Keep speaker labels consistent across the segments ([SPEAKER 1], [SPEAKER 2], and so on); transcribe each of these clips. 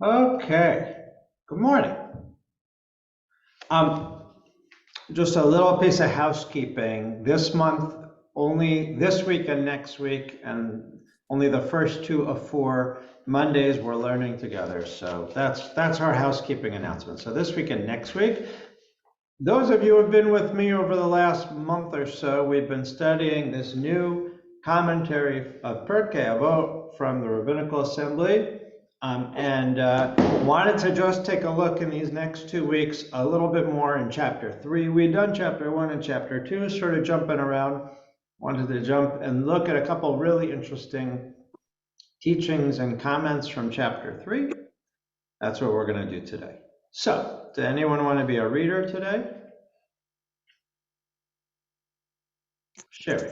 [SPEAKER 1] Okay, good morning. Um, just a little piece of housekeeping. This month, only this week and next week, and only the first 2 of 4 Mondays we're learning together. So that's our housekeeping announcement. So this week and next week, those of you who have been with me over the last month or so, we've been studying this new commentary of Pirkei Avot from the Rabbinical Assembly. And wanted to just take a look in these next 2 weeks a little bit more in chapter 3. We'd done chapter 1 and chapter 2, sort of jumping around. Wanted to jump and look at a couple really interesting teachings and comments from chapter 3. That's what we're going to do today. So, does anyone want to be a reader today? Sherry.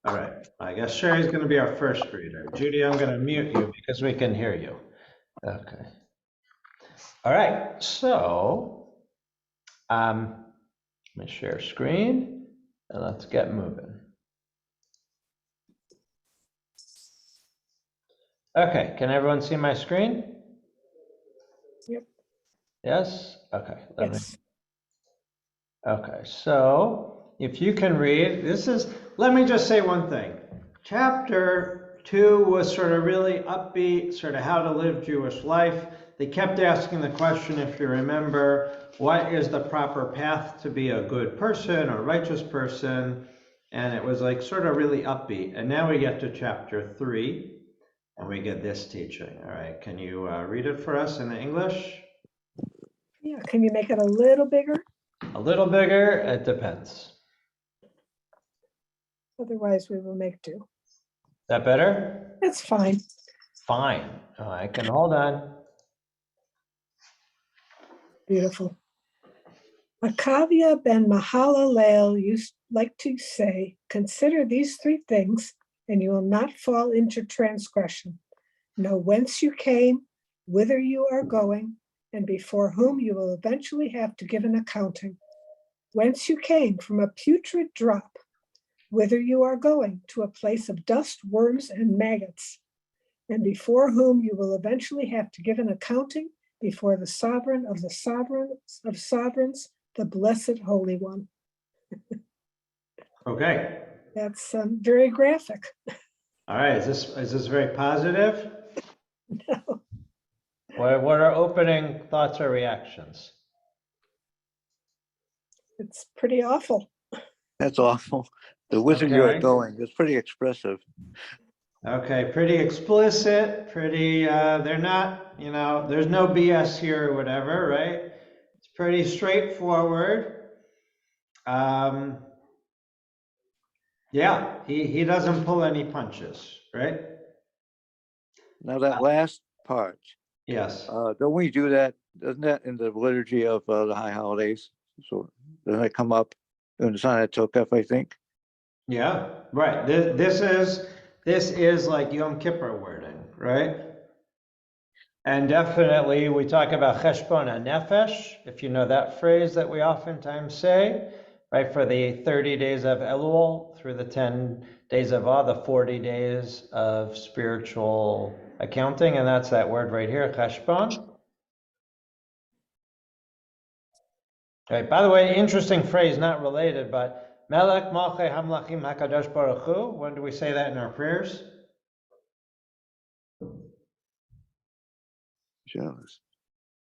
[SPEAKER 1] All right, I guess Sherry's going to be our first reader. Judy, I'm going to mute you because we can hear you. Okay. All right, so let me share screen and let's get moving. Okay, can everyone see my screen?
[SPEAKER 2] Yep.
[SPEAKER 1] Yes? Okay.
[SPEAKER 2] Yes.
[SPEAKER 1] Okay, so if you can read, let me just say one thing. Chapter 2 was sort of really upbeat, sort of how to live Jewish life. They kept asking the question, if you remember, what is the proper path to be a good person or righteous person? And it was like sort of really upbeat. And now we get to chapter 3 and we get this teaching. All right, can you read it for us in the English?
[SPEAKER 2] Yeah, can you make it a little bigger?
[SPEAKER 1] A little bigger, it depends.
[SPEAKER 2] Otherwise, we will make do.
[SPEAKER 1] That better?
[SPEAKER 2] That's fine.
[SPEAKER 1] Fine. Oh, I can hold on.
[SPEAKER 2] Beautiful. Akavia ben Mahalalel used like to say, consider these 3 things, and you will not fall into transgression. Know whence you came, whither you are going, and before whom you will eventually have to give an accounting. Whence you came, from a putrid drop, whither you are going, to a place of dust, worms, and maggots, and before whom you will eventually have to give an accounting before the sovereign of the sovereigns of sovereigns, the blessed Holy One.
[SPEAKER 1] Okay.
[SPEAKER 2] That's very graphic.
[SPEAKER 1] All right. Is this very positive?
[SPEAKER 2] No.
[SPEAKER 1] What are opening thoughts or reactions?
[SPEAKER 2] It's pretty awful.
[SPEAKER 3] That's awful. The whither you are going is pretty expressive.
[SPEAKER 1] Okay, pretty explicit, pretty, they're not, there's no BS here or whatever, right? It's pretty straightforward. Yeah, he doesn't pull any punches, right?
[SPEAKER 3] Now that last part,
[SPEAKER 1] Yes.
[SPEAKER 3] don't we do that? Doesn't that in the liturgy of the high holidays? So doesn't that come up in the Sinai Tokef, I think?
[SPEAKER 1] Yeah, right. This is like Yom Kippur wording, right? And definitely we talk about Cheshbon HaNefesh, if you know that phrase that we oftentimes say, right? For the 30 days of Elul through the 10 days of Av, the 40 days of spiritual accounting, and that's that word right here, Cheshbon. Right, by the way, interesting phrase, not related, but Melech Malchei Hamlachim HaKadosh Baruch Hu. When do we say that in our prayers?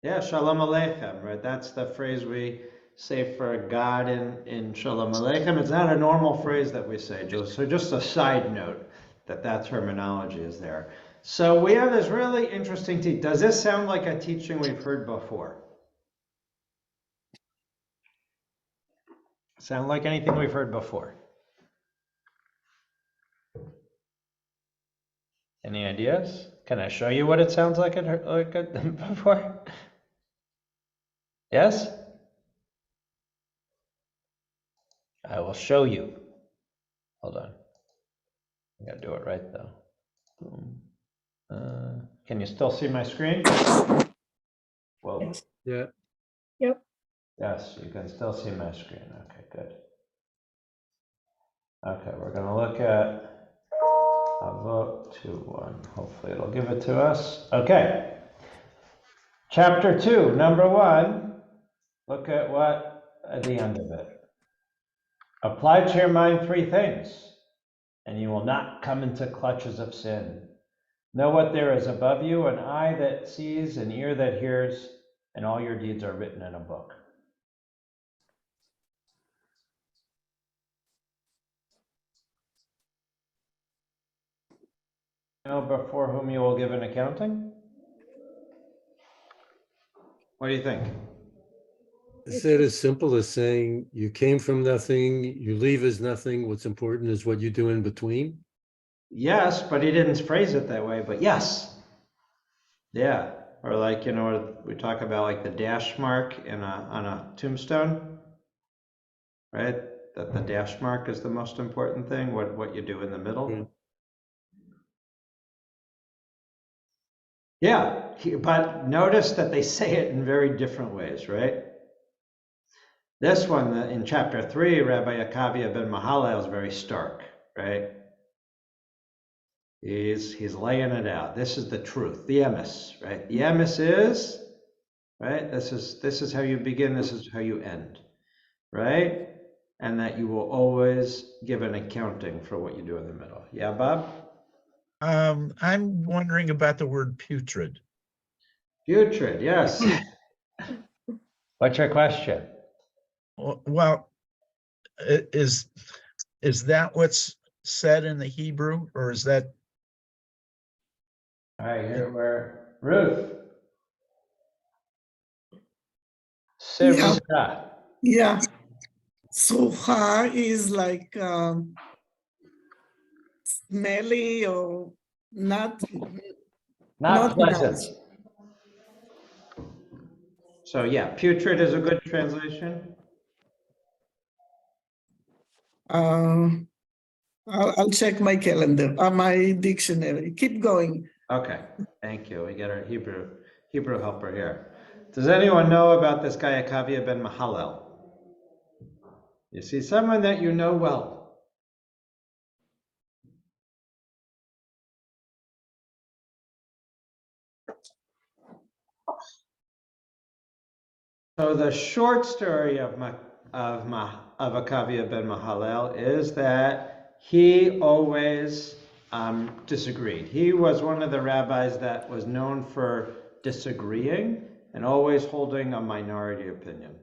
[SPEAKER 1] Yeah, Shalom Aleichem, right? That's the phrase we say for God in Shalom Aleichem. It's not a normal phrase that we say, so just a side note that terminology is there. So we have this really interesting teaching. Does this sound like a teaching we've heard before? Sound like anything we've heard before? Any ideas? Can I show you what it sounds like before? Yes? I will show you. Hold on. I gotta do it right though. Boom. Can you still see my screen? Whoa.
[SPEAKER 2] Yes.
[SPEAKER 3] Yeah.
[SPEAKER 2] Yep.
[SPEAKER 1] Yes, you can still see my screen. Okay, good. Okay, we're gonna look at A vote 2-1. Hopefully it'll give it to us. Okay. Chapter 2, number 1. Look at what at the end of it. Apply to your mind 3 things, and you will not come into clutches of sin. Know what there is above you, an eye that sees, an ear that hears, and all your deeds are written in a book. Know before whom you will give an accounting? What do you think?
[SPEAKER 4] Is it as simple as saying you came from nothing, you leave as nothing, what's important is what you do in between?
[SPEAKER 1] Yes, but he didn't phrase it that way, but yes. Yeah, or like, we talk about like the dash mark on a tombstone, right? That the dash mark is the most important thing, what you do in the middle.
[SPEAKER 4] Right.
[SPEAKER 1] Yeah, but notice that they say it in very different ways, right? This one in chapter 3, Rabbi Akavia ben Mahalel is very stark, right? He's laying it out. This is the truth, the emes, right? The emes is, right? This is how you begin, this is how you end, right? And that you will always give an accounting for what you do in the middle. Yeah, Bob?
[SPEAKER 5] I'm wondering about the word putrid.
[SPEAKER 1] Putrid, yes. What's your question?
[SPEAKER 5] Well, is that what's said in the Hebrew, or is that?
[SPEAKER 1] All right, here we're Ruth.
[SPEAKER 6] Yeah.
[SPEAKER 1] Seruta.
[SPEAKER 6] Yeah. Suha is like smelly or not
[SPEAKER 1] Not
[SPEAKER 6] not
[SPEAKER 1] pleasant.
[SPEAKER 6] nice.
[SPEAKER 1] So yeah, putrid is a good translation.
[SPEAKER 6] I'll check my calendar, my dictionary. Keep going.
[SPEAKER 1] Okay, thank you. We get our Hebrew helper here. Does anyone know about this guy Akavia ben Mahalel? You see someone that you know well. So the short story of Akavia ben Mahalel is that he always disagreed. He was one of the rabbis that was known for disagreeing and always holding a minority opinion.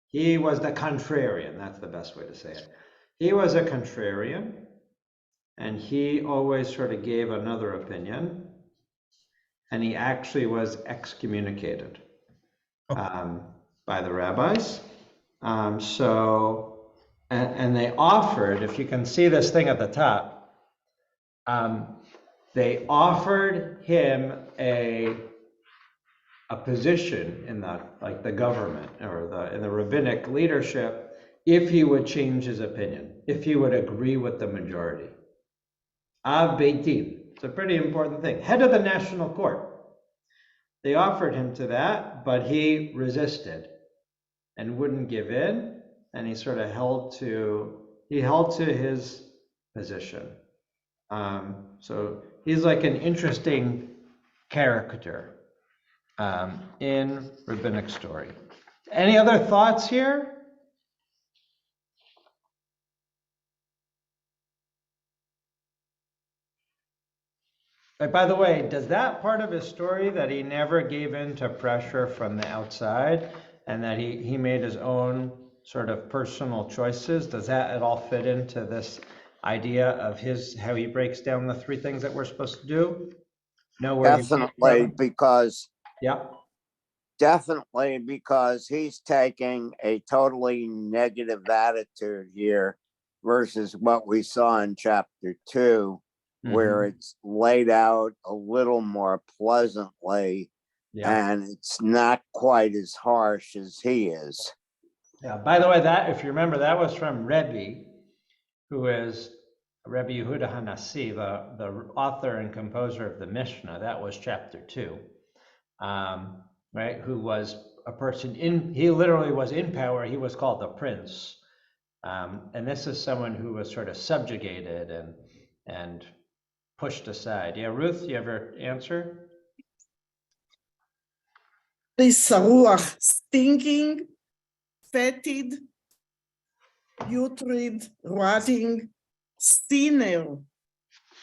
[SPEAKER 1] He was the contrarian, that's the best way to say it. He was a contrarian, and he always sort of gave another opinion, and he actually was excommunicated by the rabbis. And they offered, if you can see this thing at the top, they offered him a position in the government or in the rabbinic leadership if he would change his opinion, if he would agree with the majority. Av Beit Din, it's a pretty important thing. Head of the national court. They offered him to that, but he resisted and wouldn't give in, and he sort of held to his position. So he's like an interesting character in rabbinic story. Any other thoughts here? By the way, does that part of his story that he never gave in to pressure from the outside and that he made his own sort of personal choices, does that at all fit into this idea of how he breaks down the 3 things that we're supposed to do?
[SPEAKER 7] Definitely because
[SPEAKER 1] yeah.
[SPEAKER 7] Definitely because he's taking a totally negative attitude here versus what we saw in chapter 2, where it's laid out a little more pleasantly, and it's not quite as harsh as he is.
[SPEAKER 1] Yeah, by the way, that, if you remember, that was from Rebbe, who is Rebbe Yehuda Hanassi, the author and composer of the Mishnah. That was chapter 2, right? Who was a person he literally was in power. He was called the prince. And this is someone who was sort of subjugated and pushed aside. Yeah, Ruth, you ever answer?
[SPEAKER 6] Saruach, stinking, fetid, putrid, rotting, sinner,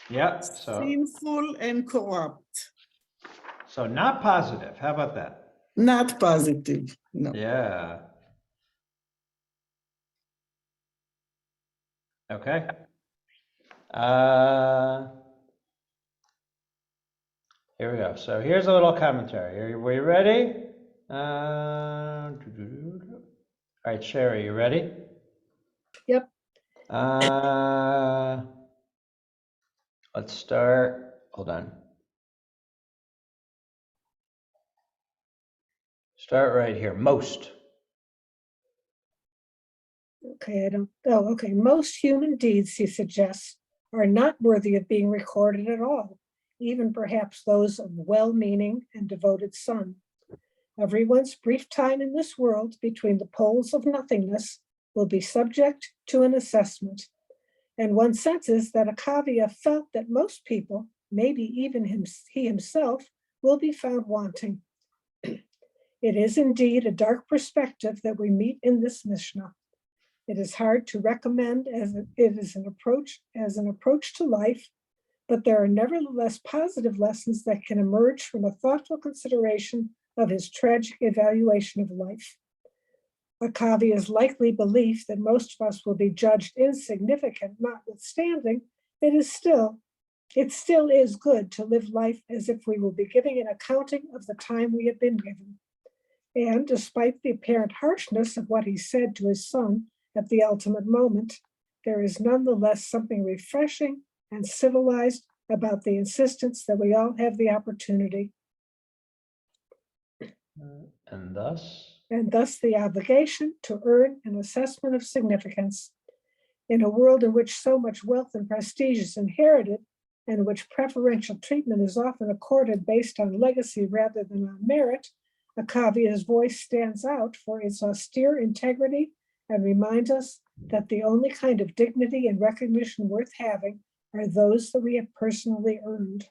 [SPEAKER 1] Yeah, so
[SPEAKER 6] sinful and corrupt.
[SPEAKER 1] not positive. How about that?
[SPEAKER 6] Not positive, no.
[SPEAKER 1] Yeah. Okay. Here we go. So here's a little commentary. Are we ready? All right, Sherry, you ready?
[SPEAKER 2] Yep.
[SPEAKER 1] Let's start. Hold on. Start right here. Most.
[SPEAKER 2] Okay, okay. Most human deeds, he suggests, are not worthy of being recorded at all, even perhaps those of well-meaning and devoted son. Everyone's brief time in this world between the poles of nothingness will be subject to an assessment. And one senses that Akavia felt that most people, maybe even he himself, will be found wanting. It is indeed a dark perspective that we meet in this Mishnah. It is hard to recommend as it is an approach to life, but there are nevertheless positive lessons that can emerge from a thoughtful consideration of his tragic evaluation of life. Akavia's likely belief that most of us will be judged insignificant notwithstanding, it still is good to live life as if we will be giving an accounting of the time we have been given. And despite the apparent harshness of what he said to his son at the ultimate moment, there is nonetheless something refreshing and civilized about the insistence that we all have the opportunity.
[SPEAKER 1] And thus?
[SPEAKER 2] And thus the obligation to earn an assessment of significance. In a world in which so much wealth and prestige is inherited, and in which preferential treatment is often accorded based on legacy rather than on merit, Akavia's voice stands out for its austere integrity and reminds us that the only kind of dignity and recognition worth having are those that we have personally earned.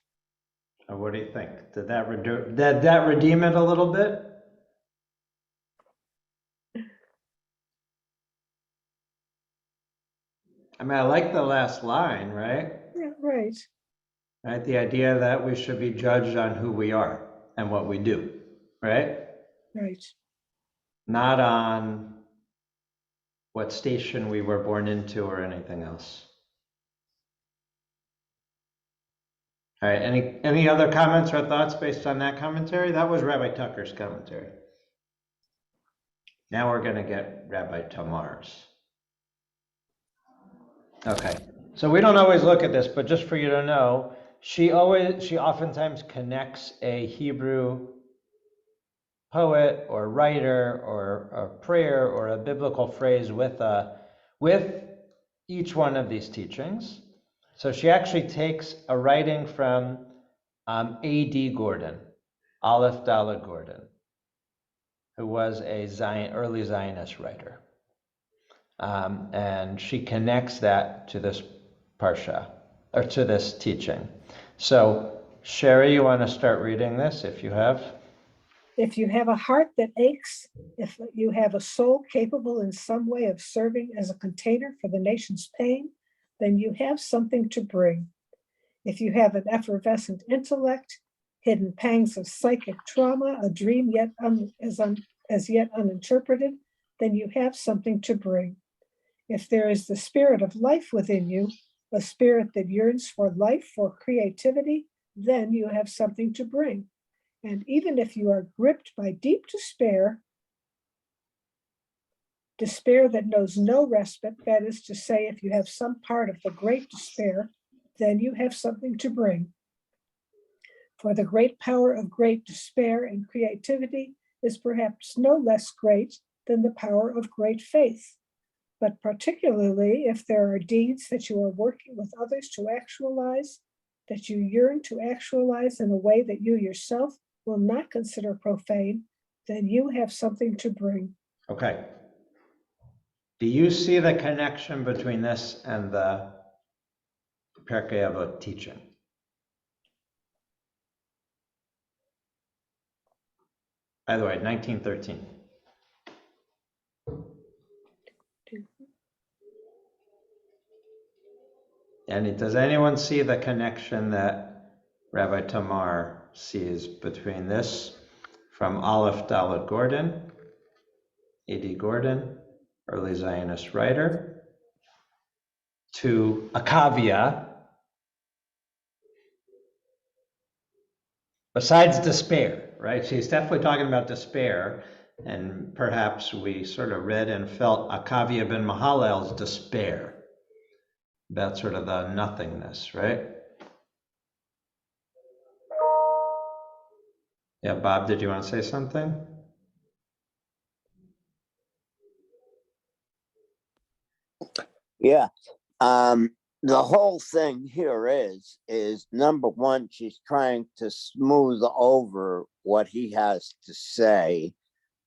[SPEAKER 1] What do you think? Did that redeem it a little bit? I mean, I like the last line, right?
[SPEAKER 2] Yeah, right.
[SPEAKER 1] Right, the idea that we should be judged on who we are and what we do, right?
[SPEAKER 2] Right.
[SPEAKER 1] Not on what station we were born into or anything else. All right, any other comments or thoughts based on that commentary? That was Rabbi Tucker's commentary. Now we're going to get Rabbi Tamar's. Okay, so we don't always look at this, but just for you to know, she oftentimes connects a Hebrew poet or writer or a prayer or a biblical phrase with each one of these teachings. So she actually takes a writing from A.D. Gordon, Aleph Dalet Gordon, who was a early Zionist writer. And she connects that to this parsha, or to this teaching. So, Sherry, you want to start reading this if you have?
[SPEAKER 2] If you have a heart that aches, if you have a soul capable in some way of serving as a container for the nation's pain, then you have something to bring. If you have an effervescent intellect, hidden pangs of psychic trauma, a dream as yet uninterpreted, then you have something to bring. If there is the spirit of life within you, a spirit that yearns for life, for creativity, then you have something to bring. And even if you are gripped by deep despair that knows no respite, that is to say, if you have some part of the great despair, then you have something to bring. For the great power of great despair and creativity is perhaps no less great than the power of great faith. But particularly if there are deeds that you are working with others to actualize, that you yearn to actualize in a way that you yourself will not consider profane, then you have something to bring.
[SPEAKER 1] Okay. Do you see the connection between this and the Pirkei Avot teaching? By the way, 1913. And does anyone see the connection that Rabbi Tamar sees between this from Aleph Dalet Gordon, A.D. Gordon, early Zionist writer, to Akavia, besides despair, right? She's definitely talking about despair, and perhaps we sort of read and felt Akavia ben Mahalal's despair about sort of the nothingness, right? Yeah, Bob, did you want to say something?
[SPEAKER 7] Yeah. The whole thing here is number one, she's trying to smooth over what he has to say.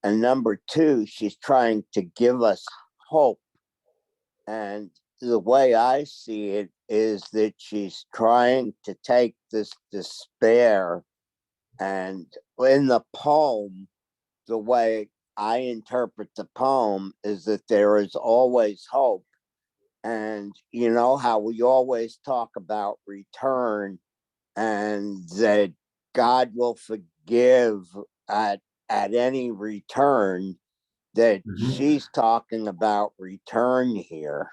[SPEAKER 7] And number two, she's trying to give us hope. And the way I see it is that she's trying to take this despair, and in the poem, the way I interpret the poem is that there is always hope. And you know how we always talk about return, and that God will forgive at any return, that she's talking about return here.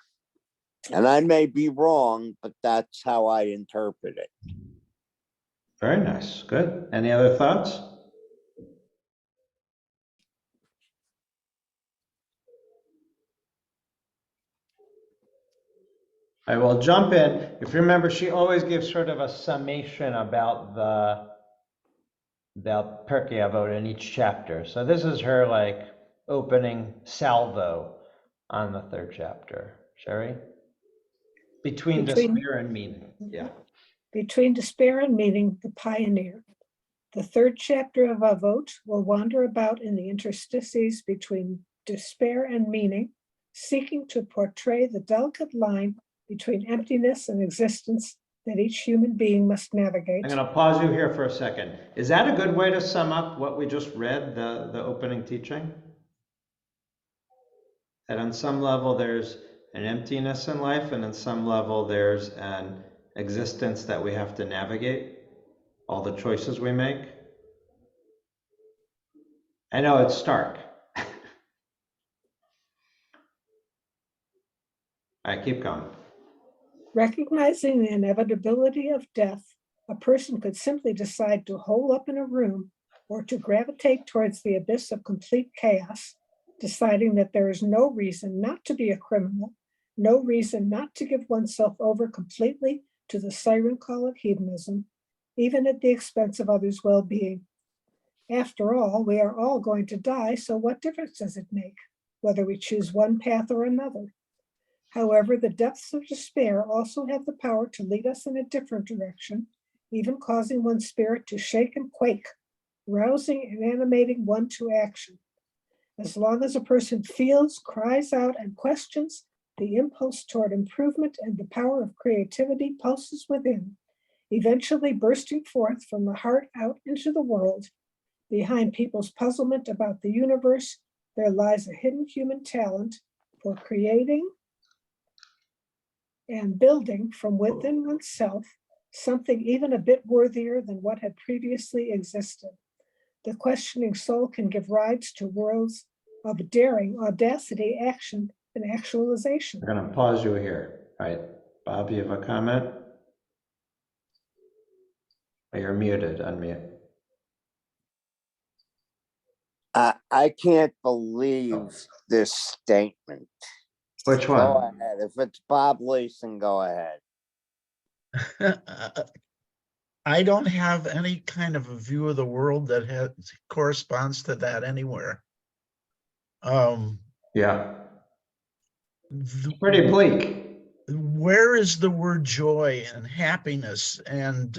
[SPEAKER 7] And I may be wrong, but that's how I interpret it.
[SPEAKER 1] Very nice, good. Any other thoughts? I will jump in. If you remember, she always gives sort of a summation about Pirkei Avot in each chapter. So this is her like opening salvo on the third chapter. Sherry? Between despair and meaning. Yeah.
[SPEAKER 2] Between despair and meaning, the pioneer. The third chapter of Avot will wander about in the interstices between despair and meaning, seeking to portray the delicate line between emptiness and existence that each human being must navigate.
[SPEAKER 1] I'm going to pause you here for a second. Is that a good way to sum up what we just read, the opening teaching? That on some level there's an emptiness in life, and on some level there's an existence that we have to navigate, all the choices we make. I know it's stark. All right, keep going.
[SPEAKER 2] Recognizing the inevitability of death, a person could simply decide to hole up in a room or to gravitate towards the abyss of complete chaos, deciding that there is no reason not to be a criminal, no reason not to give oneself over completely to the siren call of hedonism, even at the expense of others' well-being. After all, we are all going to die, so what difference does it make, whether we choose one path or another? However, the depths of despair also have the power to lead us in a different direction, even causing one's spirit to shake and quake, rousing and animating one to action. As long as a person feels, cries out, and questions, the impulse toward improvement and the power of creativity pulses within, eventually bursting forth from the heart out into the world. Behind people's puzzlement about the universe, there lies a hidden human talent for creating and building from within oneself something even a bit worthier than what had previously existed. The questioning soul can give rise to worlds of daring, audacity, action, and actualization.
[SPEAKER 1] I'm going to pause you here. All right, Bob, you have a comment? Oh, you're muted, unmute.
[SPEAKER 7] I can't believe this statement.
[SPEAKER 1] Which
[SPEAKER 7] Go
[SPEAKER 1] one?
[SPEAKER 7] ahead. If it's Bob Leeson, go ahead.
[SPEAKER 5] I don't have any kind of a view of the world that corresponds to that anywhere.
[SPEAKER 1] Yeah. Pretty bleak.
[SPEAKER 5] Where is the word joy and happiness and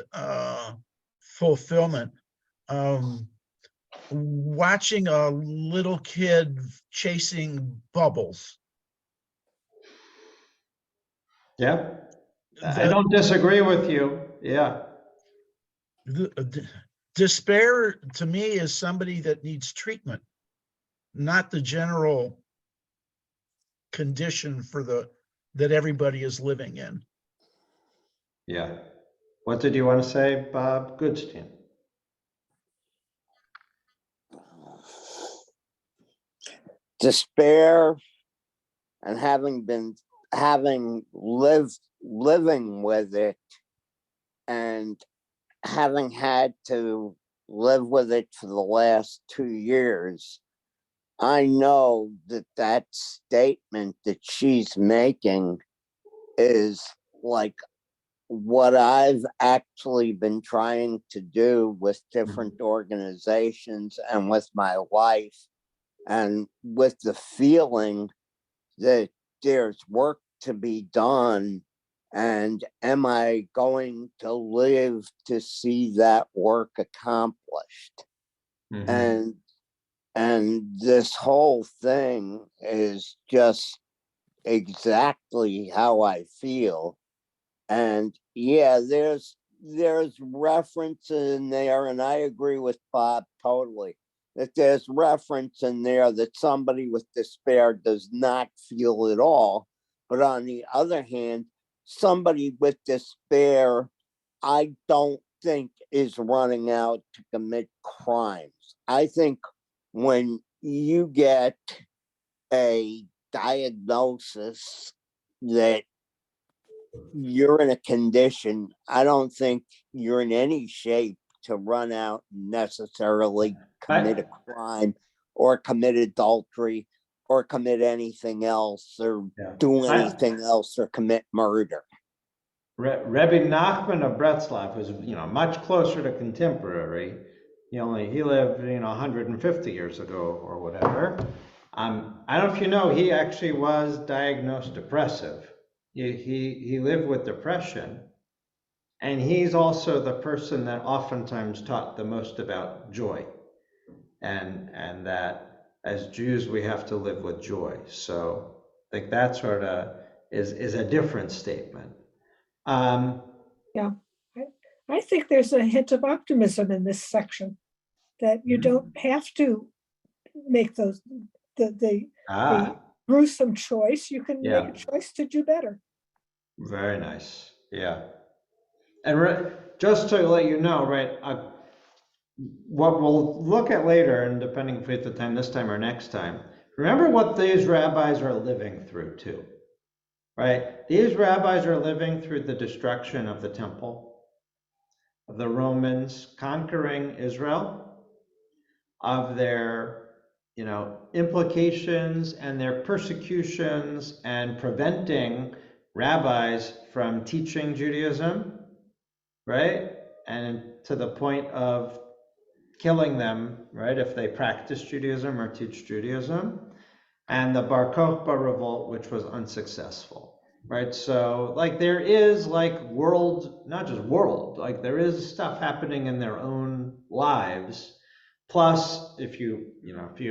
[SPEAKER 5] fulfillment? Watching a little kid chasing bubbles.
[SPEAKER 1] Yeah. I don't disagree with you. Yeah.
[SPEAKER 5] despair to me is somebody that needs treatment, not the general condition that everybody is living in.
[SPEAKER 1] Yeah. What did you want to say, Bob Goodstein?
[SPEAKER 7] Despair, and living with it, and having had to live with it for the last 2 years, I know that statement that she's making is like what I've actually been trying to do with different organizations and with my wife, and with the feeling that there's work to be done. And am I going to live to see that work accomplished?
[SPEAKER 1] Mhm.
[SPEAKER 7] And this whole thing is just exactly how I feel. And yeah, there's reference in there, and I agree with Bob totally, that there's reference in there that somebody with despair does not feel at all. But on the other hand, somebody with despair, I don't think is running out to commit crimes. I think when you get a diagnosis that you're in a condition, I don't think you're in any shape to run out and necessarily commit a crime or commit adultery or commit anything else or
[SPEAKER 1] Yeah.
[SPEAKER 7] do anything else or commit murder.
[SPEAKER 1] Rebbe Nachman of Bretzlaff was, much closer to contemporary. He lived, 150 years ago or whatever. I don't know if you know, he actually was diagnosed depressive. He lived with depression, and he's also the person that oftentimes taught the most about joy, and that as Jews we have to live with joy. So I think that sort of is a different statement.
[SPEAKER 2] Yeah, I think there's a hint of optimism in this section, that you don't have to make the
[SPEAKER 1] Ah,
[SPEAKER 2] gruesome choice. You can make a
[SPEAKER 1] yeah,
[SPEAKER 2] choice to do better.
[SPEAKER 1] very nice. Yeah. And just to let you know, right, what we'll look at later, and depending if we have the time this time or next time, remember what these rabbis are living through too, right? These rabbis are living through the destruction of the temple, of the Romans conquering Israel, of their implications and their persecutions and preventing rabbis from teaching Judaism, right? And to the point of killing them, right, if they practice Judaism or teach Judaism. And the Bar Kokhba revolt, which was unsuccessful, right? So there is world, not just world, there is stuff happening in their own lives. Plus, if you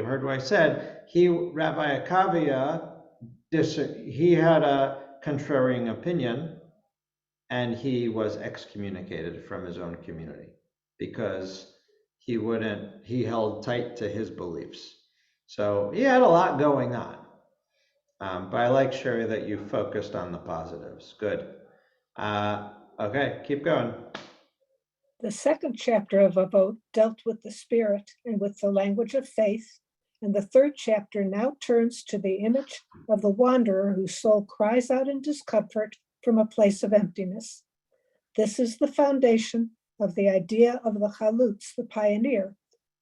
[SPEAKER 1] heard what I said, Rabbi Akavia, he had a contrarian opinion, and he was excommunicated from his own community because he held tight to his beliefs. So he had a lot going on. But I like, Sherry, that you focused on the positives. Good. Okay, keep going.
[SPEAKER 2] The second chapter of Avot dealt with the spirit and with the language of faith, and the third chapter now turns to the image of the wanderer whose soul cries out in discomfort from a place of emptiness. This is the foundation of the idea of the chalutz, the pioneer,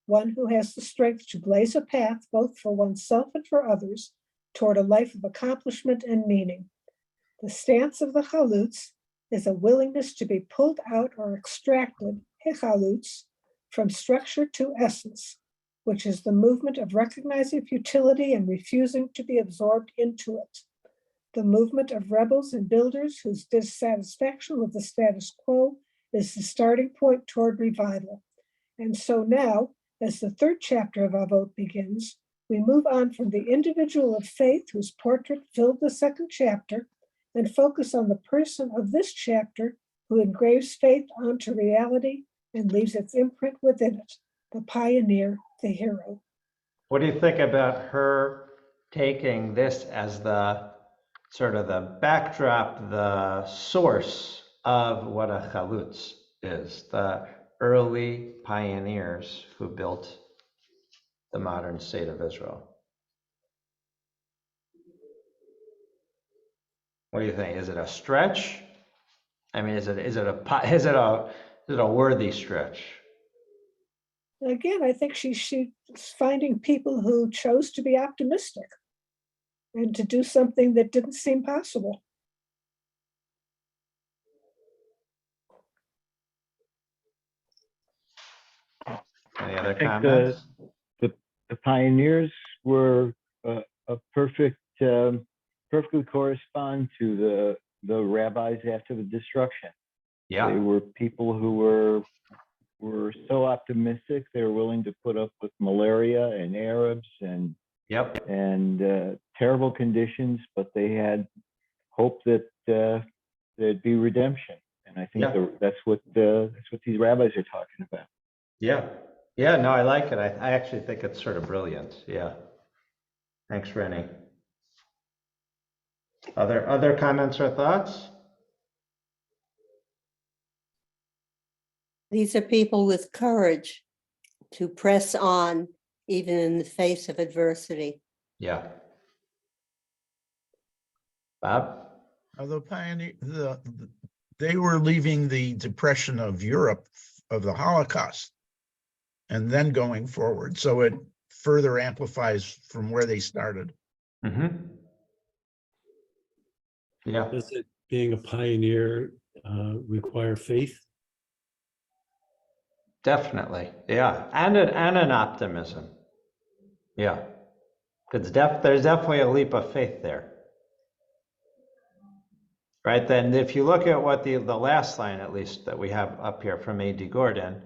[SPEAKER 2] one who has the strength to blaze a path both for oneself and for others toward a life of accomplishment and meaning. The stance of the chalutz is a willingness to be pulled out or extracted, hechalutz, from structure to essence, which is the movement of recognizing futility and refusing to be absorbed into it. The movement of rebels and builders whose dissatisfaction with the status quo is the starting point toward revival. And so now, as the third chapter of Avot begins, we move on from the individual of faith whose portrait filled the second chapter and focus on the person of this chapter who engraves faith onto reality and leaves its imprint within it, the pioneer, the hero.
[SPEAKER 1] What do you think about her taking this as the sort of the backdrop, the source of what a chalutz is, the early pioneers who built the modern state of Israel? What do you think? Is it a stretch? I mean, is it a worthy stretch?
[SPEAKER 2] Again, I think she's finding people who chose to be optimistic and to do something that didn't seem possible.
[SPEAKER 1] Any other
[SPEAKER 8] I think
[SPEAKER 1] comments?
[SPEAKER 8] the pioneers were a perfect, perfectly correspond to the rabbis after the destruction. They
[SPEAKER 1] Yeah,
[SPEAKER 8] were people who were so optimistic. They were willing to put up with malaria and Arabs and
[SPEAKER 1] yep,
[SPEAKER 8] terrible conditions, but they had hope that there'd be redemption. And I think
[SPEAKER 1] Yeah.
[SPEAKER 8] that's what these rabbis are talking about.
[SPEAKER 1] yeah. Yeah, no, I like it. I actually think it's sort of brilliant. Yeah. Thanks, Rennie. Other comments or thoughts?
[SPEAKER 9] These are people with courage to press on even in the face of adversity.
[SPEAKER 1] Yeah. Bob?
[SPEAKER 5] The pioneer, they were leaving the depression of Europe, of the Holocaust, and then going forward. So it further amplifies from where they started.
[SPEAKER 1] Mm-hmm. Yeah,
[SPEAKER 4] Does it, being a pioneer, require faith?
[SPEAKER 1] definitely. Yeah, and an optimism. Yeah, there's definitely a leap of faith there. Right, then if you look at what the last line, at least, that we have up here from A.D. Gordon,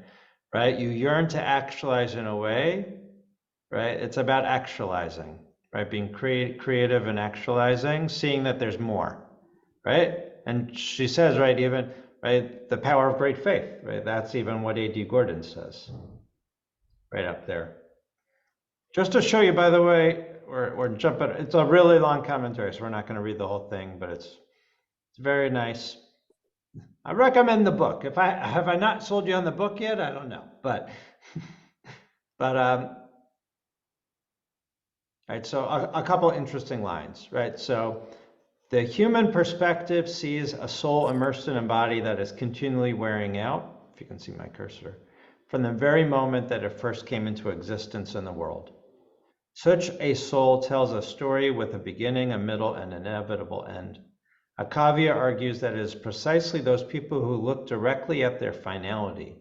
[SPEAKER 1] right, you yearn to actualize in a way, right? It's about actualizing, right? Being creative and actualizing, seeing that there's more, right? And she says, right, even, right, the power of great faith, right? That's even what A.D. Gordon says, right up there. Just to show you, by the way, or jump in, it's a really long commentary, so we're not going to read the whole thing, but it's very nice. I recommend the book. Have I not sold you on the book yet? I don't know, but right. So a couple interesting lines, right? So the human perspective sees a soul immersed in a body that is continually wearing out, if you can see my cursor, from the very moment that it first came into existence in the world. Such a soul tells a story with a beginning, a middle, and an inevitable end. Akavia argues that it is precisely those people who look directly at their finality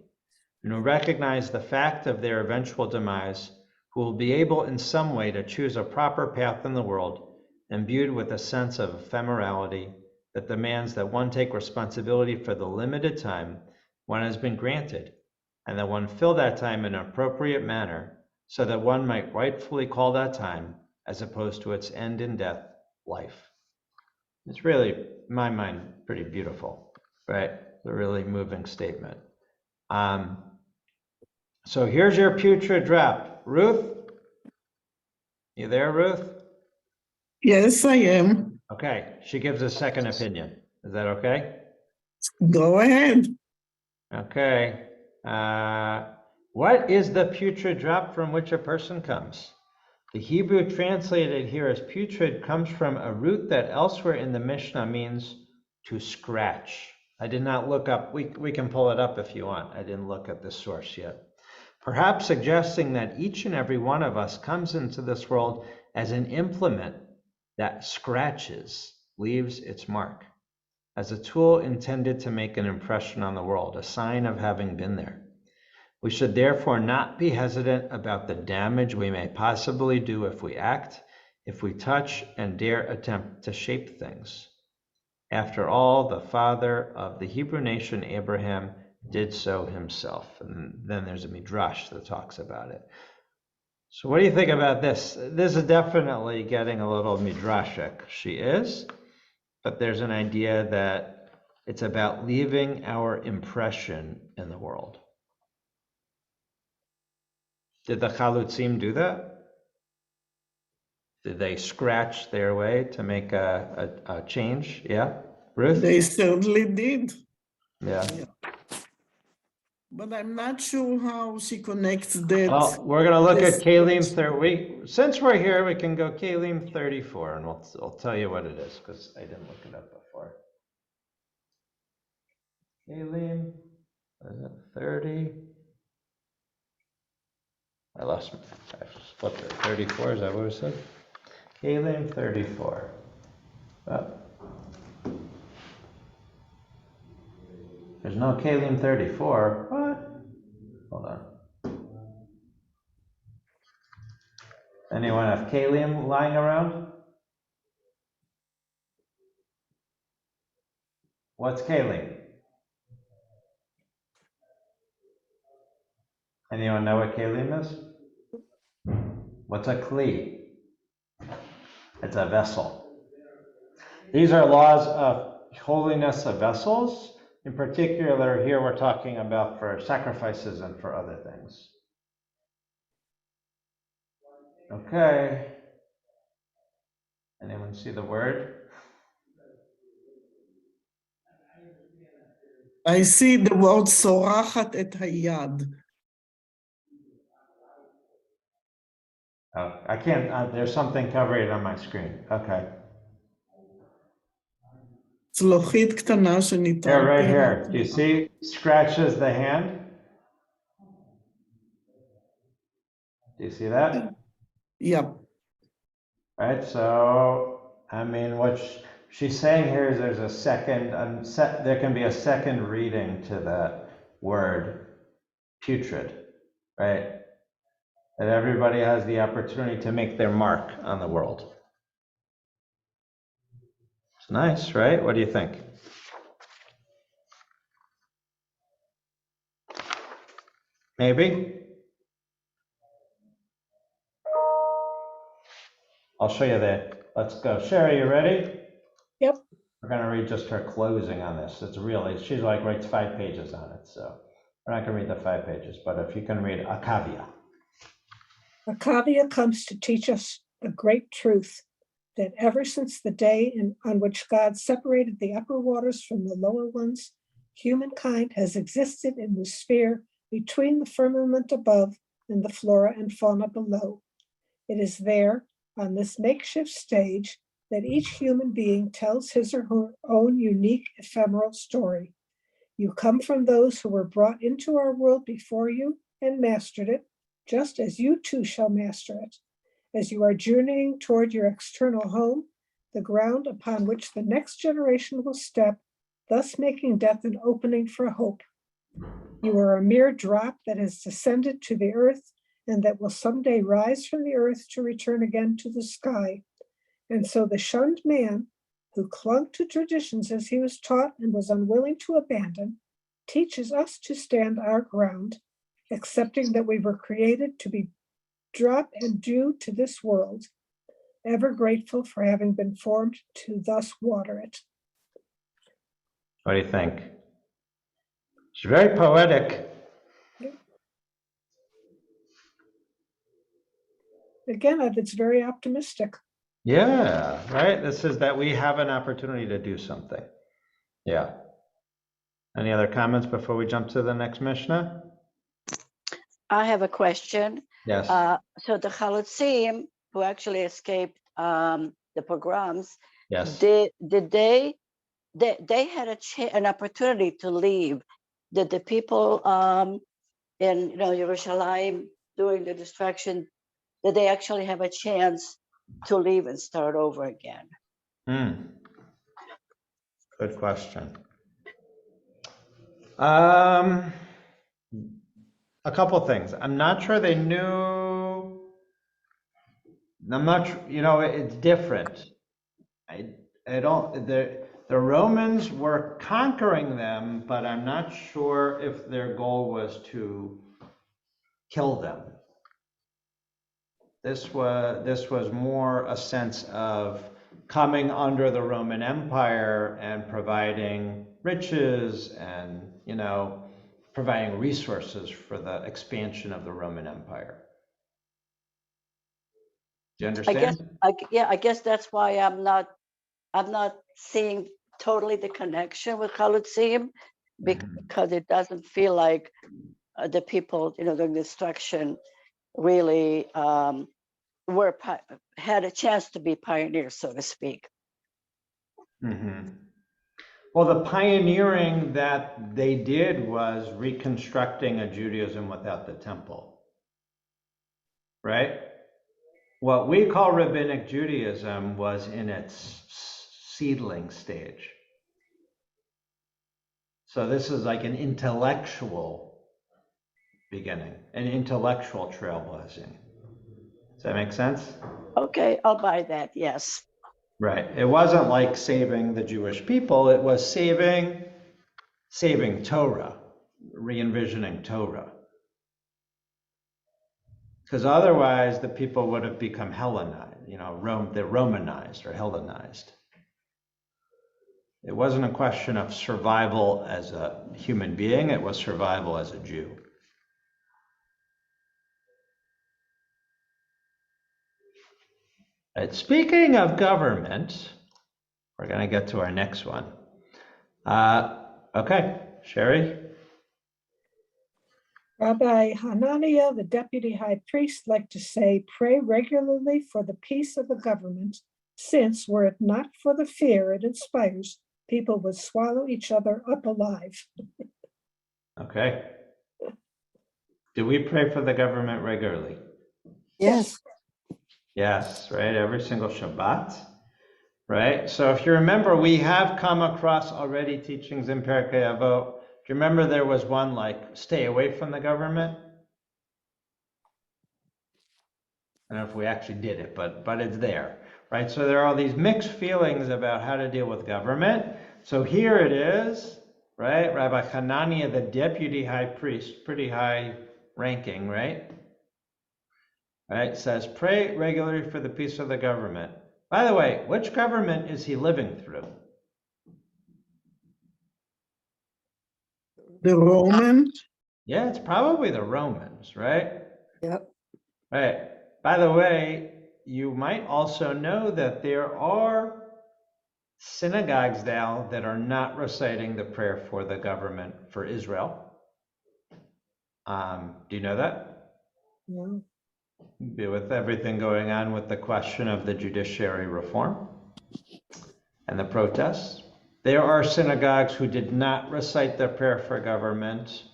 [SPEAKER 1] and who recognize the fact of their eventual demise who will be able in some way to choose a proper path in the world, imbued with a sense of ephemerality that demands that one take responsibility for the limited time one has been granted, and that one fill that time in an appropriate manner so that one might rightfully call that time, as opposed to its end in death, life. It's really, in my mind, pretty beautiful, right? A really moving statement. So here's your putrid drop. Ruth? You there, Ruth?
[SPEAKER 6] Yes, I am.
[SPEAKER 1] Okay, she gives a second opinion. Is that okay?
[SPEAKER 6] Go ahead.
[SPEAKER 1] Okay. What is the putrid drop from which a person comes? The Hebrew translated here as putrid comes from a root that elsewhere in the Mishnah means to scratch. I did not look up, we can pull it up if you want. I didn't look at the source yet. Perhaps suggesting that each and every one of us comes into this world as an implement that scratches, leaves its mark, as a tool intended to make an impression on the world, a sign of having been there. We should therefore not be hesitant about the damage we may possibly do if we act, if we touch and dare attempt to shape things. After all, the father of the Hebrew nation, Abraham, did so himself. And then there's a midrash that talks about it. So what do you think about this? This is definitely getting a little midrashic. She is, but there's an idea that it's about leaving our impression in the world. Did the Chalutzim do that? Did they scratch their way to make a change? Yeah, Ruth?
[SPEAKER 6] They certainly did.
[SPEAKER 1] Yeah.
[SPEAKER 6] But I'm not sure how she connects that.
[SPEAKER 1] Well, we're going to look
[SPEAKER 6] this-
[SPEAKER 1] at Kalim 30. Since we're here, we can go Kalim 34, and I'll tell you what it is, because I didn't look it up before. Kalim, what is it, 30? I lost my, I flipped it. 34, is that what it said? Kalim 34. Oh. There's no Kalim 34. What? Hold on. Anyone have Kalim lying around? What's Kalim? Anyone know what Kalim is? What's a Kli? It's a vessel. These are laws of holiness of vessels. In particular, here we're talking about for sacrifices and for other things. Okay. Anyone see the word?
[SPEAKER 6] I see the word sorachat et hayad.
[SPEAKER 1] Oh, I can't, there's something covering it on my screen. Okay.
[SPEAKER 6] צלוחית קטנה
[SPEAKER 1] There,
[SPEAKER 6] שניתנה.
[SPEAKER 1] right here. Do you see? Scratches the hand. Do you see that?
[SPEAKER 6] Yep.
[SPEAKER 1] Right. So, I mean, what she's saying here is there's a second, there can be a second reading to that word, putrid, right? That everybody has the opportunity to make their mark on the world. It's nice, right? What do you think? Maybe? I'll show you that. Let's go. Sherry, you ready?
[SPEAKER 2] Yep.
[SPEAKER 1] We're going to read just her closing on this. It's really, she's like writes 5 pages on it. So we're not going to read the 5 pages, but if you can read Akavia.
[SPEAKER 2] Akavia comes to teach us the great truth that ever since the day on which God separated the upper waters from the lower ones, humankind has existed in the sphere between the firmament above and the flora and fauna below. It is there, on this makeshift stage, that each human being tells his or her own unique ephemeral story. You come from those who were brought into our world before you and mastered it, just as you too shall master it. As you are journeying toward your external home, the ground upon which the next generation will step, thus making death an opening for hope. You are a mere drop that has descended to the earth and that will someday rise from the earth to return again to the sky. And so the shunned man, who clung to traditions as he was taught and was unwilling to abandon, teaches us to stand our ground, accepting that we were created to be drop and dew to this world, ever grateful for having been formed to thus water it.
[SPEAKER 1] What do you think? It's very poetic.
[SPEAKER 2] Again, it's very optimistic.
[SPEAKER 1] Yeah, right? This is that we have an opportunity to do something. Yeah. Any other comments before we jump to the next Mishnah?
[SPEAKER 10] I have a question.
[SPEAKER 1] Yes.
[SPEAKER 10] So the Chalutzim, who actually escaped the pogroms,
[SPEAKER 1] Yes.
[SPEAKER 10] they had an opportunity to leave. Did the people in Yerushalayim during the destruction, did they actually have a chance to leave and start over again?
[SPEAKER 1] Good question. A couple things. I'm not sure they knew. I'm not sure, it's different. I don't, the Romans were conquering them, but I'm not sure if their goal was to kill them. This was more a sense of coming under the Roman Empire and providing riches and, providing resources for the expansion of the Roman Empire. Do you
[SPEAKER 10] I guess,
[SPEAKER 1] understand?
[SPEAKER 10] yeah, I guess that's why I'm not seeing totally the connection with Chalutzim, because it doesn't feel like the people, during the destruction really had a chance to be pioneers, so to speak.
[SPEAKER 1] Well, the pioneering that they did was reconstructing a Judaism without the temple, right? What we call rabbinic Judaism was in its seedling stage. So this is like an intellectual beginning, an intellectual trailblazing. Does that make sense?
[SPEAKER 10] Okay, I'll buy that, yes.
[SPEAKER 1] Right. It wasn't like saving the Jewish people, it was saving Torah, re-envisioning Torah. Because otherwise the people would have become Hellenized, they're Romanized or Hellenized. It wasn't a question of survival as a human being, it was survival as a Jew. Right. Speaking of government, we're going to get to our next one. Okay, Sherry?
[SPEAKER 2] Rabbi Hananiah, the deputy high priest, liked to say, pray regularly for the peace of the government, since were it not for the fear it inspires, people would swallow each other up alive.
[SPEAKER 1] Okay. Do we pray for the government regularly?
[SPEAKER 9] Yes.
[SPEAKER 1] Yes, right, every single Shabbat, right? So if you remember, we have come across already teachings in Perkei Avot. Do you remember there was one like, stay away from the government? I don't know if we actually did it, but it's there, right? So there are all these mixed feelings about how to deal with government. So here it is, right? Rabbi Hananiah, the deputy high priest, pretty high ranking, right? Right, says, pray regularly for the peace of the government. By the way, which government is he living through?
[SPEAKER 6] The Romans.
[SPEAKER 1] Yeah, it's probably the Romans, right?
[SPEAKER 9] Yep.
[SPEAKER 1] Right. By the way, you might also know that there are synagogues now that are not reciting the prayer for the government for Israel. Do you know that?
[SPEAKER 2] No.
[SPEAKER 1] With everything going on with the question of the judiciary reform and the protests. There are synagogues who did not recite their prayer for government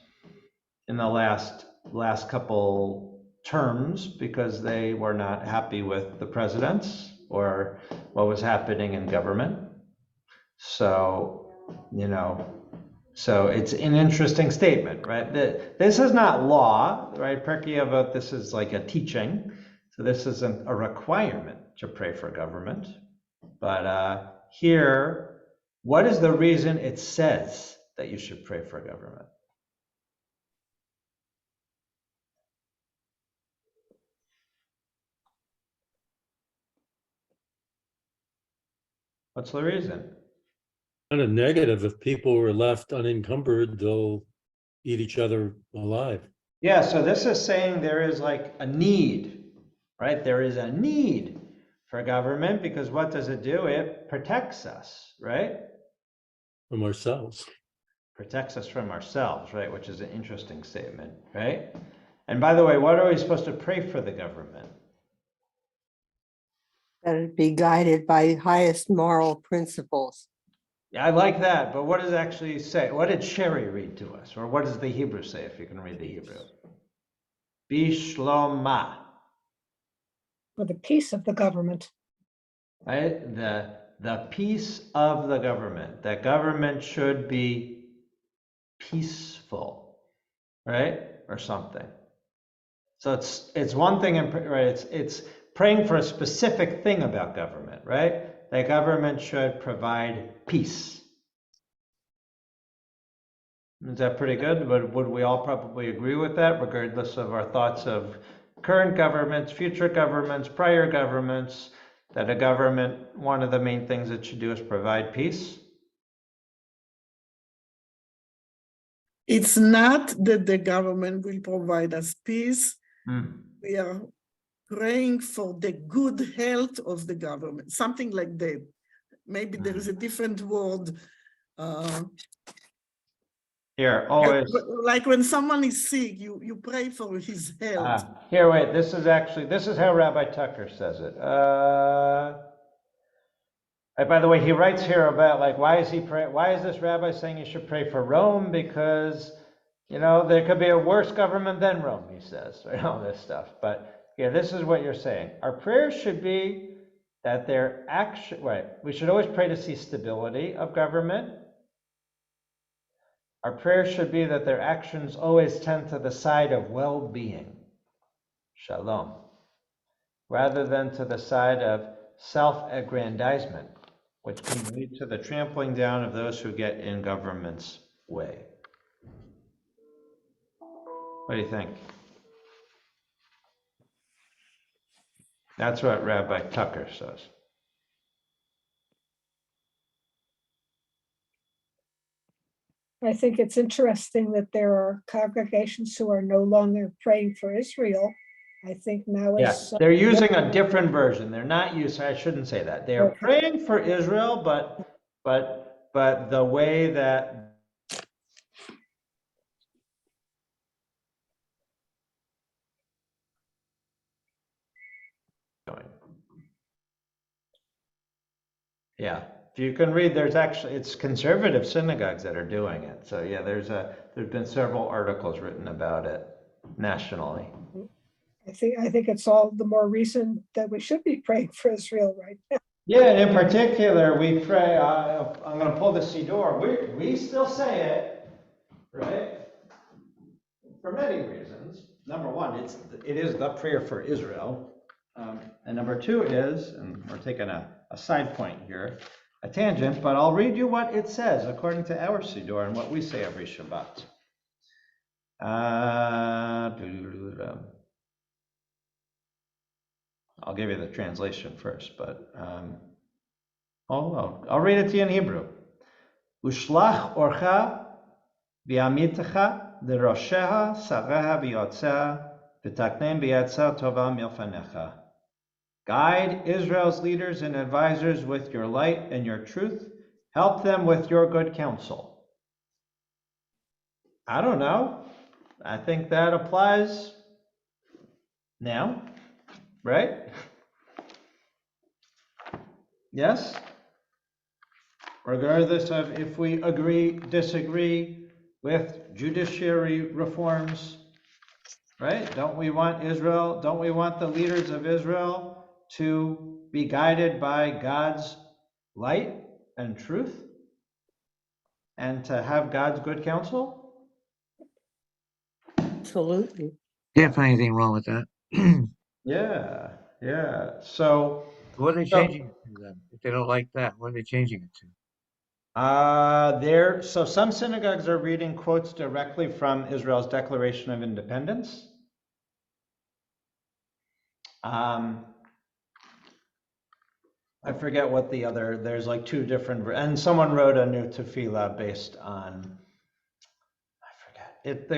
[SPEAKER 1] in the last couple terms because they were not happy with the presidents or what was happening in government. So, so it's an interesting statement, right? This is not law, right? Perkei Avot, this is like a teaching. So this isn't a requirement to pray for government. But here, what is the reason it says that you should pray for government? What's the reason?
[SPEAKER 4] Kind of negative. If people were left unencumbered, they'll eat each other alive.
[SPEAKER 1] Yeah, so this is saying there is like a need, right? There is a need for government because what does it do? It protects us, right?
[SPEAKER 4] From ourselves.
[SPEAKER 1] Protects us from ourselves, right? Which is an interesting statement, right? And by the way, what are we supposed to pray for the government?
[SPEAKER 9] That it be guided by highest moral principles.
[SPEAKER 1] Yeah, I like that, but what does it actually say? What did Sherry read to us? Or what does the Hebrew say, if you can read the Hebrew? Bishloma.
[SPEAKER 2] For the peace of the government.
[SPEAKER 1] Right? The peace of the government. That government should be peaceful, right? Or something. So it's one thing, right? It's praying for a specific thing about government, right? That government should provide peace. Is that pretty good? Would we all probably agree with that, regardless of our thoughts of current governments, future governments, prior governments, that a government, one of the main things it should do is provide peace?
[SPEAKER 6] It's not that the government will provide us peace. We are praying for the good health of the government, something like that. Maybe there is a different word.
[SPEAKER 1] Here, always.
[SPEAKER 6] Like when someone is sick, you pray for his health.
[SPEAKER 1] Here, wait, this is how Rabbi Tucker says it. By the way, he writes here about like, why is this rabbi saying you should pray for Rome? Because, there could be a worse government than Rome, he says, right? All this stuff. But yeah, this is what you're saying. Our prayers should be that we should always pray to see stability of government. Our prayers should be that their actions always tend to the side of well-being, shalom, rather than to the side of self-aggrandizement, which can lead to the trampling down of those who get in government's way. What do you think? That's what Rabbi Tucker says.
[SPEAKER 2] I think it's interesting that there are congregations who are no longer praying for Israel. I think now
[SPEAKER 1] Yes, they're using a different version. They're not using, I shouldn't say that. They are praying for Israel, but the way that yeah, if you can read, it's conservative synagogues that are doing it. So yeah, there's been several articles written about it nationally.
[SPEAKER 2] I think it's all the more reason that we should be praying for Israel right now.
[SPEAKER 1] Yeah, and in particular, we pray, I'm going to pull the Siddur. We still say it, right? For many reasons. Number one, it is the prayer for Israel. And number two is, and we're taking a side point here, a tangent, but I'll read you what it says according to our Siddur and what we say every Shabbat. I'll give you the translation first, but I'll read it to you in Hebrew. Ushlach orcha v'amitecha derosheha sareha v'yotzea v'taknem b'yatza tova milfanecha. Guide Israel's leaders and advisors with your light and your truth. Help them with your good counsel. I don't know. I think that applies now, right? Yes? Regardless of if we agree, disagree with judiciary reforms, right? Don't we want the leaders of Israel to be guided by God's light and truth and to have God's good counsel?
[SPEAKER 9] Absolutely.
[SPEAKER 3] Can't find anything wrong with that.
[SPEAKER 1] Yeah. So
[SPEAKER 3] What are they changing it to then? If they don't like that, what are they changing it to?
[SPEAKER 1] so some synagogues are reading quotes directly from Israel's Declaration of Independence. I forget what there's like two different, and someone wrote a new tefillah based on, I forget it.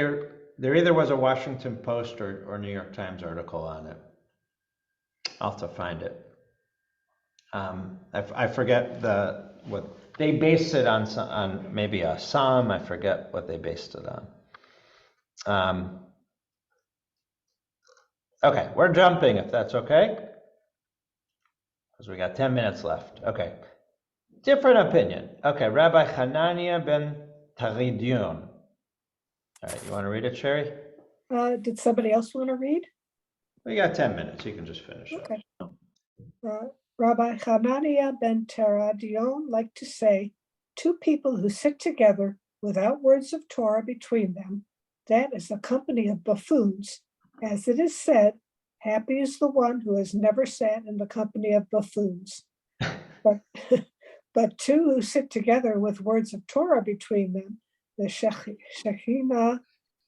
[SPEAKER 1] There either was a Washington Post or New York Times article on it. I'll have to find it. I forget what they based it on maybe a psalm. I forget what they based it on. Okay, we're jumping if that's okay, because we got 10 minutes left. Okay, different opinion. Okay, Rabbi Hanania ben Taridion. All right, you want to read it, Sherry?
[SPEAKER 2] Did somebody else want to read?
[SPEAKER 1] We got 10 minutes. You can just finish it.
[SPEAKER 2] Okay. Rabbi Hanania ben Teradion liked to say, two people who sit together without words of Torah between them, that is a company of buffoons. As it is said, happy is the one who has never sat in the company of buffoons. But two who sit together with words of Torah between them, the Shekhinah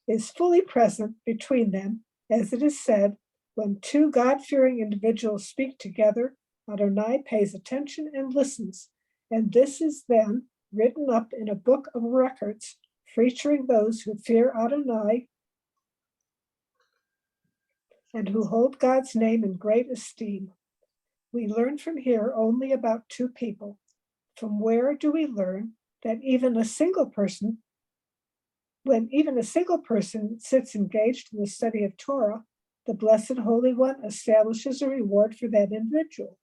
[SPEAKER 2] is fully present between them, as it is said, when two God-fearing individuals speak together, Adonai pays attention and listens, and this is then written up in a book of records featuring those who fear Adonai and who hold God's name in great esteem. We learn from here only about two people. From where do we learn that even a single person sits engaged in the study of Torah, the Blessed Holy One establishes a reward for that individual.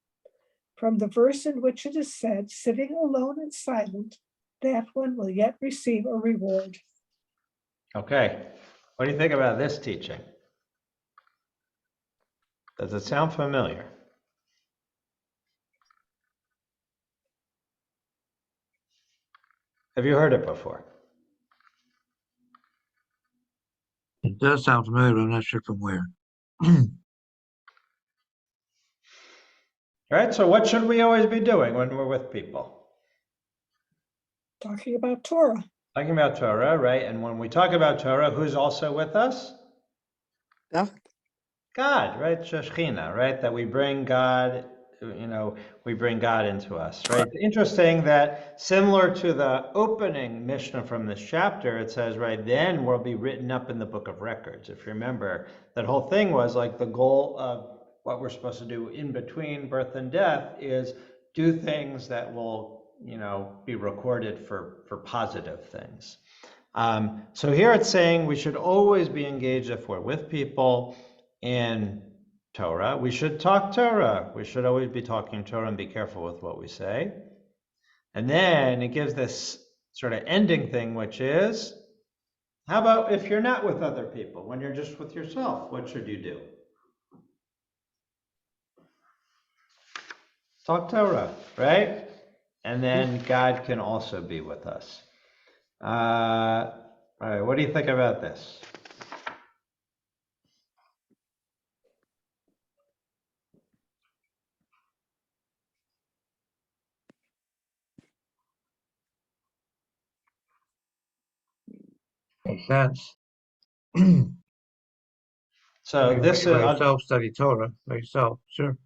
[SPEAKER 2] From the verse in which it is said, sitting alone and silent, that one will yet receive a reward.
[SPEAKER 1] Okay, what do you think about this teaching? Does it sound familiar? Have you heard it before?
[SPEAKER 3] It does sound familiar, but I'm not sure from where.
[SPEAKER 1] All right, so what should we always be doing when we're with people?
[SPEAKER 2] Talking about Torah.
[SPEAKER 1] Talking about Torah, right? And when we talk about Torah, who's also with us? God, right? Shechina, right? That we bring God, we bring God into us, right? It's interesting that similar to the opening Mishnah from this chapter, it says, right, then we'll be written up in the book of records. If you remember, that whole thing was like the goal of what we're supposed to do in between birth and death is do things that will, be recorded for positive things. So here it's saying we should always be engaged if we're with people in Torah. We should talk Torah. We should always be talking Torah and be careful with what we say. And then it gives this sort of ending thing, which is, how about if you're not with other people, when you're just with yourself, what should you do? Talk Torah, right? And then God can also be with us. All right, what do you think about this?
[SPEAKER 3] Makes sense.
[SPEAKER 1] So this is
[SPEAKER 3] by yourself, study Torah by yourself, sure.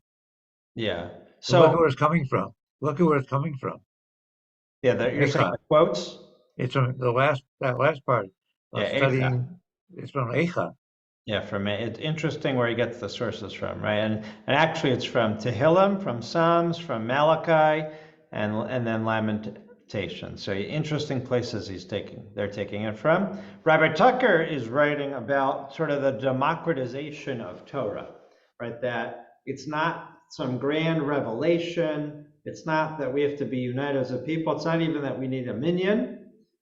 [SPEAKER 1] Yeah.
[SPEAKER 3] So look at
[SPEAKER 1] So
[SPEAKER 3] where it's coming from. Look at where it's coming from.
[SPEAKER 1] yeah, you're saying the quotes?
[SPEAKER 3] It's from that last part of
[SPEAKER 1] Yeah,
[SPEAKER 3] studying. It's from Eicha.
[SPEAKER 1] Yeah, it's interesting where he gets the sources from, right? And actually it's from Tehillim, from Psalms, from Malachi, and then Lamentations. So interesting places they're taking it from. Rabbi Tucker is writing about sort of the democratization of Torah, right? That it's not some grand revelation. It's not that we have to be united as a people. It's not even that we need a minyan.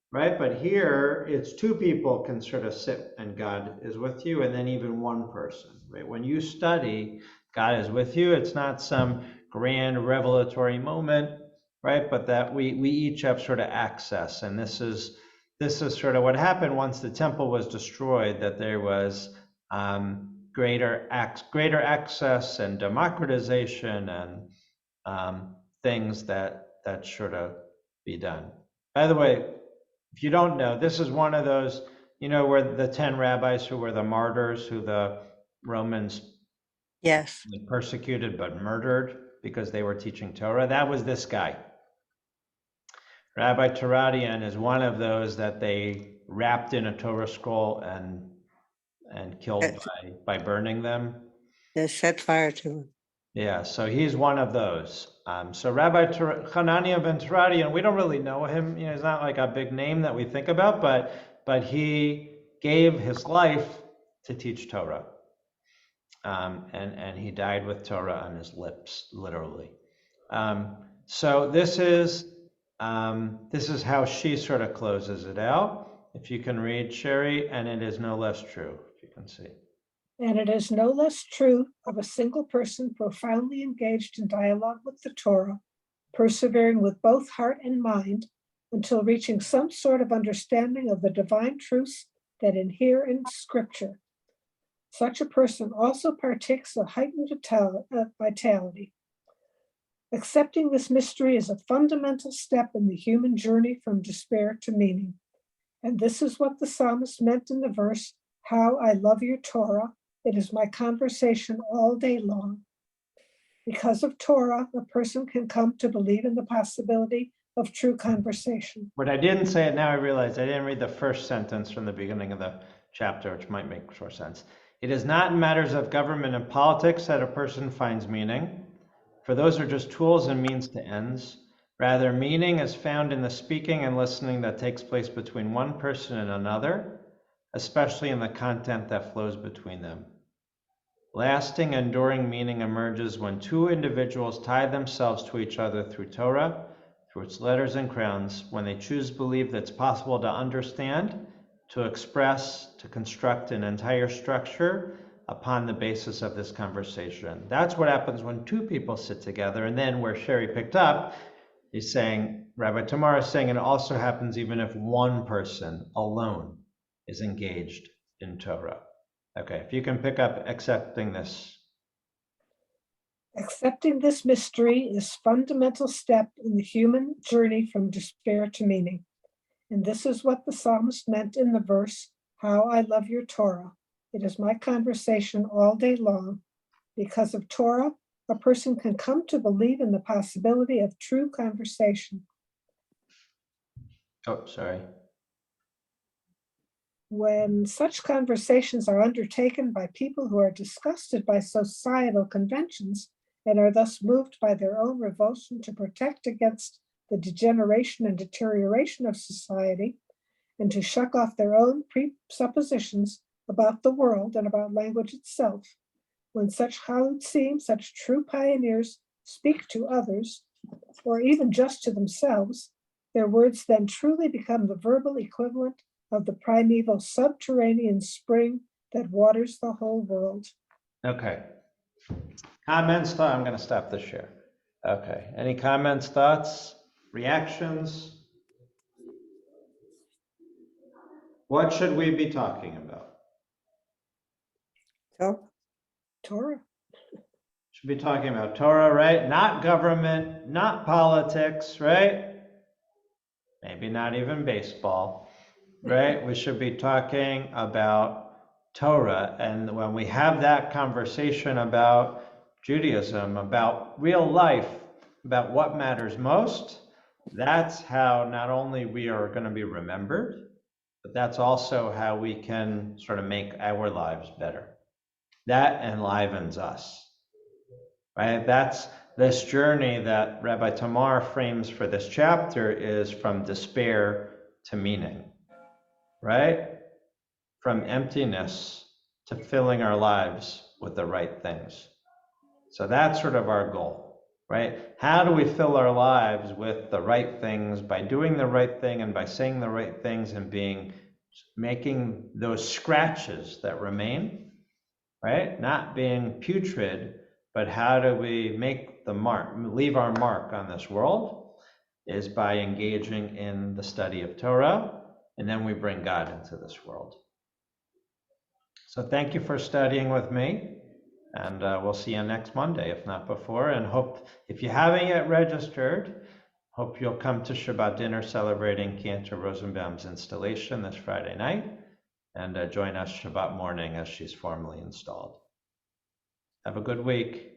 [SPEAKER 1] Right, but here it's two people can sort of sit and God is with you, and then even one person, right? When you study, God is with you. It's not some grand revelatory moment, right? But that we each have sort of access, and this is sort of what happened once the temple was destroyed, that there was greater access and democratization and things that should have be done. By the way, if you don't know, this is one of those, where the 10 rabbis who were the martyrs, who the Romans persecuted but murdered because they were teaching Torah. That was this guy. Rabbi Teradian is one of those that they wrapped in a Torah scroll and killed by burning them.
[SPEAKER 9] They set fire to him.
[SPEAKER 1] Yeah, so he's one of those. So Rabbi Hanania ben Teradian, we don't really know him. He's not like a big name that we think about, but he gave his life to teach Torah, and he died with Torah on his lips, literally. So this is how she sort of closes it out. If you can read, Sherry, and it is no less true. If you can see.
[SPEAKER 2] And it is no less true of a single person profoundly engaged in dialogue with the Torah, persevering with both heart and mind until reaching some sort of understanding of the divine truths that inhere in Scripture. Such a person also partakes of heightened vitality. Accepting this mystery is a fundamental step in the human journey from despair to meaning. And this is what the psalmist meant in the verse, "How I love your Torah. It is my conversation all day long." Because of Torah, a person can come to believe in the possibility of true conversation.
[SPEAKER 1] What I didn't say, now I realize I didn't read the first sentence from the beginning of the chapter, which might make more sense. It is not in matters of government and politics that a person finds meaning, for those are just tools and means to ends. Rather, meaning is found in the speaking and listening that takes place between one person and another, especially in the content that flows between them. Lasting, enduring meaning emerges when two individuals tie themselves to each other through Torah, through its letters and crowns, when they choose to believe that it's possible to understand, to express, to construct an entire structure upon the basis of this conversation. That's what happens when two people sit together. And then where Sherry picked up, he's saying, Rabbi Tamar is saying it also happens even if one person alone is engaged in Torah. Okay, if you can pick up accepting this.
[SPEAKER 2] Accepting this mystery is fundamental step in the human journey from despair to meaning. And this is what the psalmist meant in the verse, "How I love your Torah. It is my conversation all day long." Because of Torah, a person can come to believe in the possibility of true conversation.
[SPEAKER 1] Oh, sorry.
[SPEAKER 2] When such conversations are undertaken by people who are disgusted by societal conventions and are thus moved by their own revulsion to protect against the degeneration and deterioration of society, and to shuck off their own presuppositions about the world and about language itself, when such Halutzim, such true pioneers, speak to others, or even just to themselves, their words then truly become the verbal equivalent of the primeval subterranean spring that waters the whole world.
[SPEAKER 1] Okay. Comments? I'm going to stop the share. Okay. Any comments, thoughts, reactions? What should we be talking about?
[SPEAKER 2] Torah.
[SPEAKER 1] Should be talking about Torah, right? Not government, not politics, right? Maybe not even baseball, right? We should be talking about Torah. And when we have that conversation about Judaism, about real life, about what matters most, that's how not only we are going to be remembered, but that's also how we can sort of make our lives better. That enlivens us, right? That's this journey that Rabbi Tamar frames for this chapter is from despair to meaning, right? From emptiness to filling our lives with the right things. So that's sort of our goal, right? How do we fill our lives with the right things by doing the right thing and by saying the right things and making those scratches that remain, right? Not being putrid, but how do we make the mark, leave our mark on this world is by engaging in the study of Torah, and then we bring God into this world. So thank you for studying with me, and we'll see you next Monday, if not before, and hope, if you haven't yet registered, hope you'll come to Shabbat dinner celebrating Cantor Rosenbaum's installation this Friday night, and join us Shabbat morning as she's formally installed. Have a good week.